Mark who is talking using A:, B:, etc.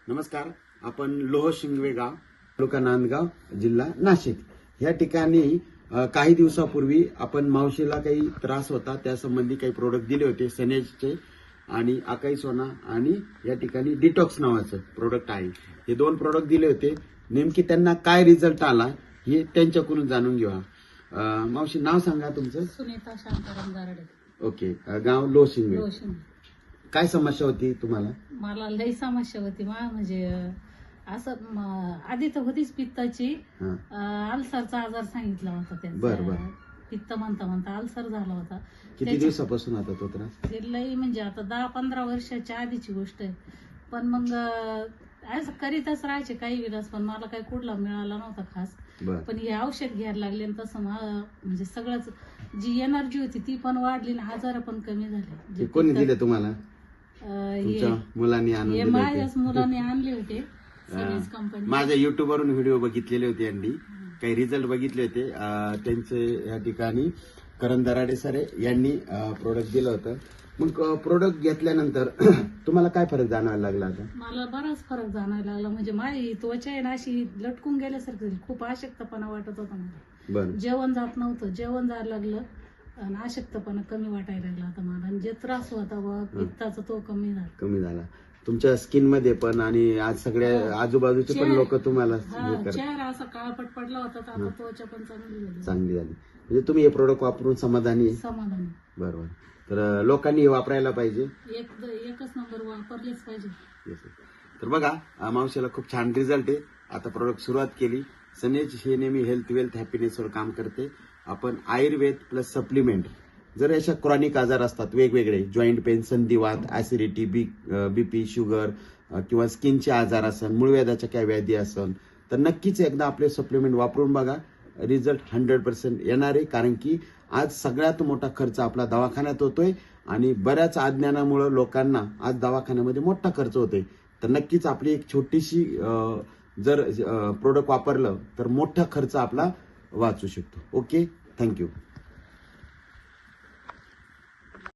A: नमस्कार. आपण लोह शिंगवे गाव, तालुका नांदगाव, जिल्हा नाशिक या ठिकाणी काही दिवसापूर्वी आपण मावशीला काही त्रास होता त्यासंबंधी काही प्रोडक्ट दिले होते. सनेजचे आणि आकाई सोना आणि या ठिकाणी डिटॉक्स नावाचं प्रोडक्ट आहे. हे दोन प्रोडक्ट दिले होते. नेमकी त्यांना काय रिझल्ट आला हे त्यांच्याकडून जाणून घेऊया. मावशी नाव सांगा तुमचं?
B: सुनीता शांताराम गारडे.
A: ओके. गाव लोह शिंगवे.
B: रोशन.
A: काय समस्या होती तुम्हाला?
B: मला लई समस्या होती म्हणजे असं आधी तर होतीच पित्ताची. अल्सरचा आजार सांगितला होता
A: बर
B: त्यांचा. पित्त म्हणता म्हणता अल्सर झाला होता.
A: किती दिवसापासून आता तो त्रास?
B: ते लई म्हणजे आता 10-15 वर्षाच्या आधीची गोष्ट आहे. पण मग असं करीतच राहायचे काही विलास, पण मला काही कुठला मिळाला नव्हता खास. पण हे औषध घ्यायला लागले आणि तसं म्हणजे सगळंच जी एनर्जी होती ती पण वाढली आणि आजार पण कमी झाले.
A: कोणी दिले तुम्हाला? तुमच्या मुलांनी आणून दिले होते?
B: माझ्याच मुलांनी आणले होते. कंपनी.
A: माझ्या युट्यूब वरून व्हिडिओ बघितलेले होते यांनी, काही रिझल्ट बघितले होते त्यांचे. या ठिकाणी करण दराडे सर यांनी प्रोडक्ट दिलं होतं. मग प्रोडक्ट घेतल्यानंतर तुम्हाला काय फरक जाणवायला लागला? आता
B: मला बराच फरक जाणवायला लागला. म्हणजे माझी त्वचा आहे ना अशी लटकून गेल्यासारखं झाली. खूप अशक्तपणा वाटत होता मला. जेवण जात नव्हतं, जेवण जायला लागलं आणि अशक्तपणा कमी वाटायला लागला आता मला. आणि जे त्रास होता पित्ताचा तो कमी झाला.
A: तुमच्या स्किन मध्ये पण आणि आज सगळ्या आजूबाजूचे पण लोक तुम्हाला
B: चेहरा असा काळपट पडला होता, तर आता त्वचा पण
A: चांगली झाली. म्हणजे तुम्ही हे प्रोडक्ट वापरून समाधानी? बरोबर. तर लोकांनी हे वापरायला पाहिजे.
B: एकच नंबर वापरलेच पाहिजे.
A: तर बघा, मावशीला खूप छान रिझल्ट आहे. आता प्रोडक्ट सुरुवात केली. सनेज हे नेहमी हेल्थ वेल्थ हॅपीनेस वर काम करते. आपण आयुर्वेद प्लस सप्लिमेंट, जर अशा क्रॉनिक आजार असतात वेगवेगळे, जॉईंट पेन, संधिवात, ऍसिडिटी, बीपी, शुगर किंवा स्किनचे आजार असन, मूळव्याधाच्या काय व्याधी असन, तर नक्कीच एकदा आपले सप्लिमेंट वापरून बघा. रिझल्ट 100% येणार आहे. कारण की आज सगळ्यात मोठा खर्च आपला दवाखान्यात होतोय आणि बऱ्याच अज्ञानामुळे लोकांना आज दवाखान्यामध्ये मोठा खर्च होतोय. तर नक्कीच आपली एक छोटीशी जर प्रोडक्ट वापरलं तर मोठा खर्च आपला वाचू शकतो. Okay, thank you.